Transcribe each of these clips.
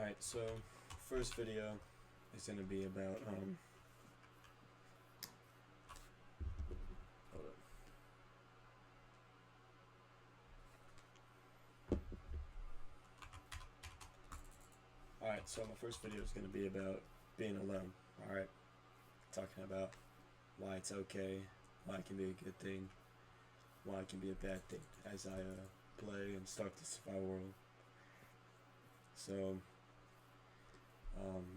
Alright, so first video is going to be about, hold up. Alright, so my first video is going to be about being alone, alright? Talking about why it's okay, why it can be a good thing, why it can be a bad thing as I play and start the survival world. So,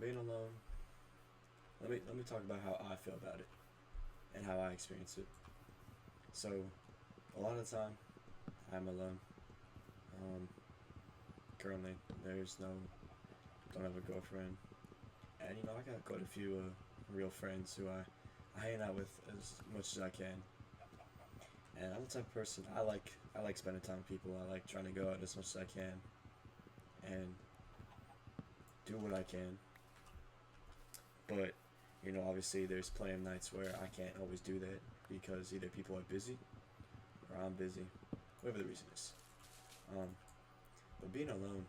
being alone, let me talk about how I feel about it and how I experience it. So, a lot of the time, I'm alone. Currently, don't have a girlfriend, and I got quite a few real friends who I hang out with as much as I can. And I'm the type of person I like spending time with people. I like trying to go out as much as I can and do what I can. But obviously there's plenty of nights where I can't always do that because either people are busy or I'm busy, whatever the reason is. But being alone,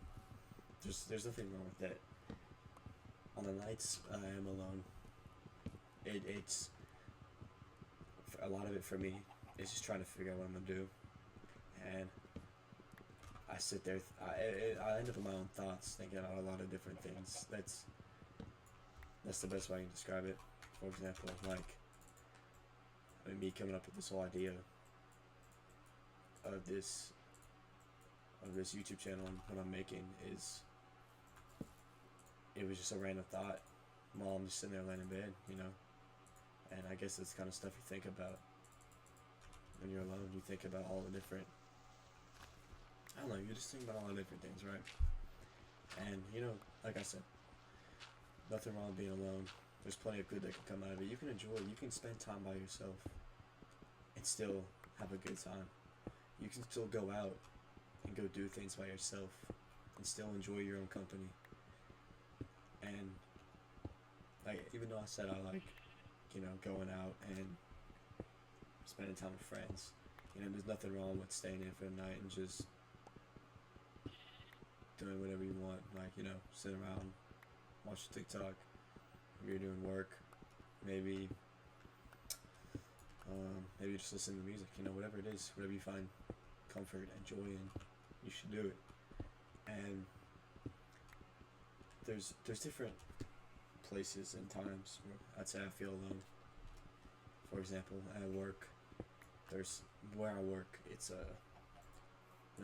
there's nothing wrong with that. On the nights I am alone, it's a lot of it for me is just trying to figure out what I'm gonna do, and I sit there. I end up in my own thoughts, thinking about a lot of different things. That's the best way I can describe it. For example, me coming up with this whole idea of this YouTube channel and what I'm making it was just a random thought while I'm just sitting there laying in bed, and I guess it's kind of stuff you think about when you're alone. You think about all the different, I don't know, you just think about all the different things, right? And like I said, nothing wrong with being alone. There's plenty of good that can come out of it. You can enjoy it. You can spend time by yourself and still have a good time. You can still go out and go do things by yourself and still enjoy your own company. And even though I said I like, going out and spending time with friends, there's nothing wrong with staying in for the night and just doing whatever you want, sit around, watch TikTok. If you're doing work, maybe just listen to music, whatever it is, whatever you find comfort and joy in, you should do it. And there's different places and times where I'd say I feel alone. For example, at work, there's where I work, it's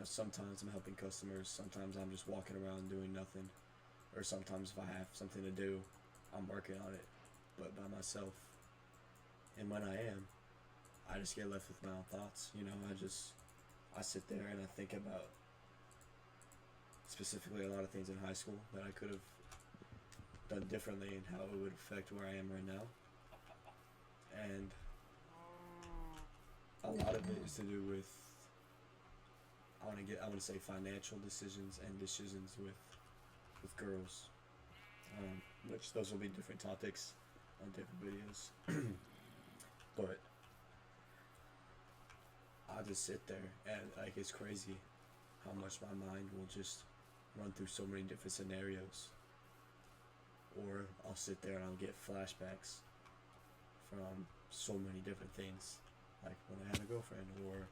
sometimes I'm helping customers, sometimes I'm just walking around doing nothing, or sometimes if I have something to do, I'm working on it, but by myself. And when I am, I just get left with my own thoughts. I sit there and I think about specifically a lot of things in high school that I could have done differently and how it would affect where I am right now. And a lot of it is to do with, I want to say financial decisions and decisions with girls, which those will be different topics on different videos. But I just sit there and it's crazy how much my mind will just run through so many different scenarios. Or I'll sit there and I'll get flashbacks from so many different things, like when I had a girlfriend, or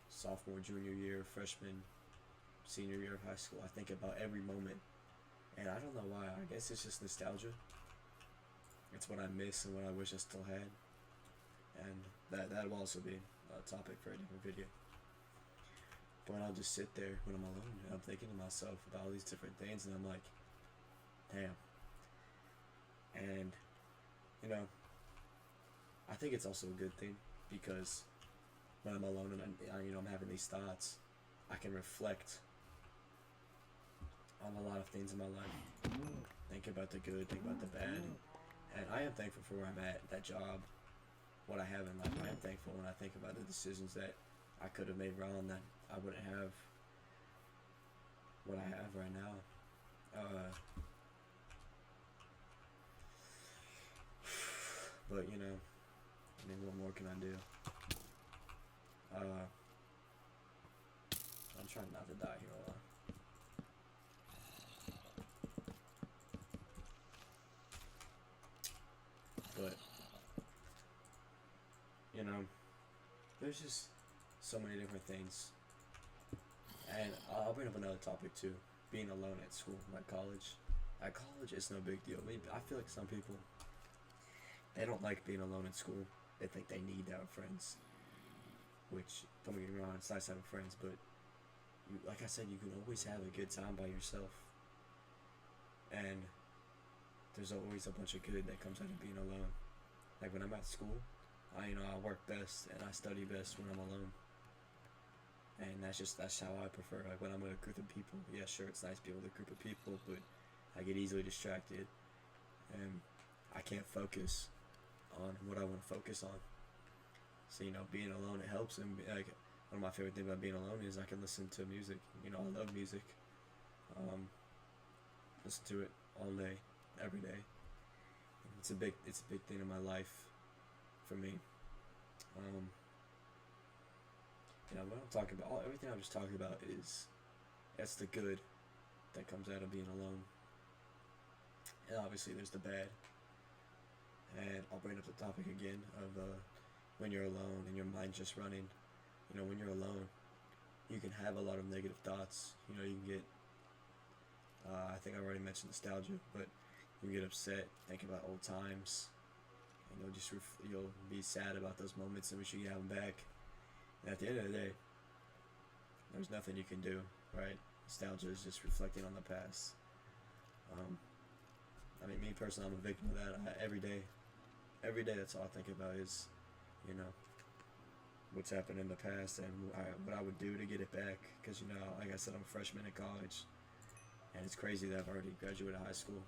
sophomore, junior year, freshman, senior year of high school. I think about every moment, and I don't know why. I guess it's just nostalgia. It's what I miss and what I wish I still had, and that will also be a topic for a different video. But I'll just sit there when I'm alone and I'm thinking to myself about all these different things, and I'm like, damn. And I think it's also a good thing, because when I'm alone and I'm having these thoughts, I can reflect on a lot of things in my life. Think about the good, think about the bad. And I am thankful for where I'm at, that job, what I have in life. I am thankful when I think about the decisions that I could have made wrong, that I wouldn't have what I have right now. But what more can I do? I'm trying not to die here, hold on. there's just so many different things. And I'll bring up another topic too. Being alone at school, like college. At college, it's no big deal. I feel like some people, they don't like being alone in school. They think they need to have friends. Which, don't get me wrong, it's nice having friends, but like I said, you can always have a good time by yourself. And there's always a bunch of good that comes out of being alone. Like when I'm at school, I work best and I study best when I'm alone. And that's how I prefer. Like when I'm with a group of people, yeah, sure, it's nice being with a group of people, but I get easily distracted, and I can't focus on what I want to focus on. So being alone, it helps. And like one of my favorite things about being alone is I can listen to music. I love music. Listen to it all day, every day. It's a big thing in my life, for me. What I'm talking about, everything I'm just talking about that's the good that comes out of being alone. And obviously there's the bad. And I'll bring up the topic again of when you're alone and your mind's just running. When you're alone, you can have a lot of negative thoughts. You can get, I think I already mentioned nostalgia, but you get upset, think about old times, and you'll be sad about those moments and wish you could have them back. And at the end of the day, there's nothing you can do, right? Nostalgia is just reflecting on the past. Me personally, I'm a victim of that. Every day, that's all I think about is, what's happened in the past and what I would do to get it back. Because, like I said, I'm a freshman in college, and it's crazy that I've already graduated high school.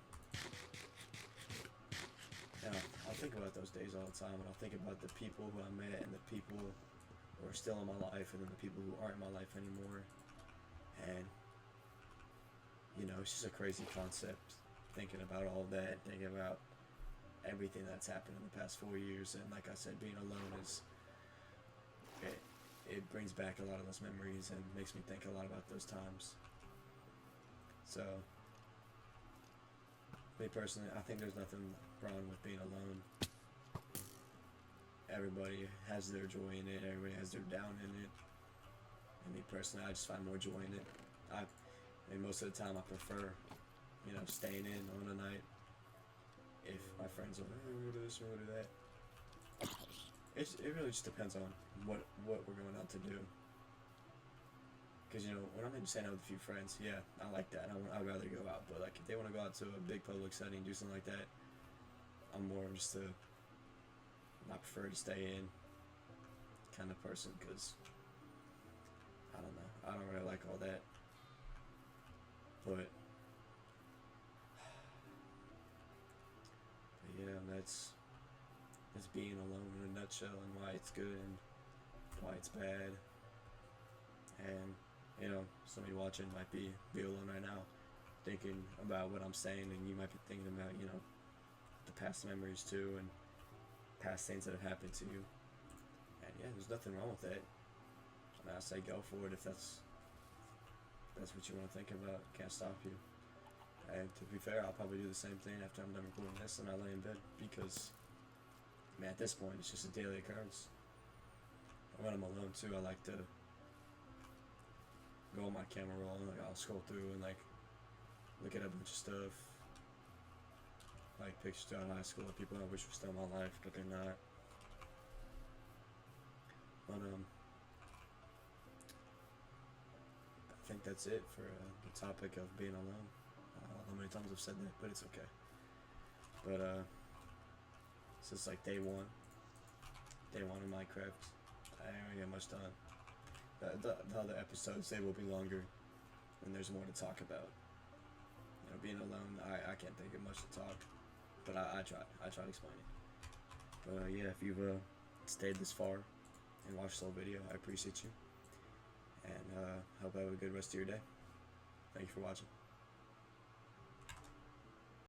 And I'll think about those days all the time, and I'll think about the people who I met and the people who are still in my life, and then the people who aren't in my life anymore. And it's just a crazy concept, thinking about all that, thinking about everything that's happened in the past 4 years. And like I said, being alone it brings back a lot of those memories and makes me think a lot about those times. So me personally, I think there's nothing wrong with being alone. Everybody has their joy in it, everybody has their down in it. And me personally, I just find more joy in it. Most of the time I prefer, staying in on a night. If my friends are like, we'll do this, we'll do that. It really just depends on what we're going out to do. Because, when I'm just hanging out with a few friends, yeah, I like that. I'd rather go out. But, like, if they want to go out to a big public setting, do something like that, I'm more just I prefer to stay in kind of person. Because, I don't know. I don't really like all that. But yeah, that's being alone in a nutshell, and why it's good and why it's bad. And somebody watching might be alone right now, thinking about what I'm saying, and you might be thinking about the past memories too, and past things that have happened to you. And yeah, there's nothing wrong with that. I say go for it if that's what you want to think about. Can't stop you. And to be fair, I'll probably do the same thing after I'm done recording this and I lay in bed, because at this point it's just a daily occurrence. And when I'm alone too, I like to go on my camera roll and I'll scroll through and look at a bunch of stuff, like pictures out of high school of people I wish were still in my life, but they're not. But I think that's it for the topic of being alone. I don't know how many times I've said that, but it's okay. But so it's like day one in Minecraft. I didn't really get much done. The other episodes, they will be longer, and there's more to talk about. Being alone, I can't think of much to talk, but I try to explain it. But yeah, if you've stayed this far and watched the whole video, I appreciate you, and hope you have a good rest of your day. Thank you for watching.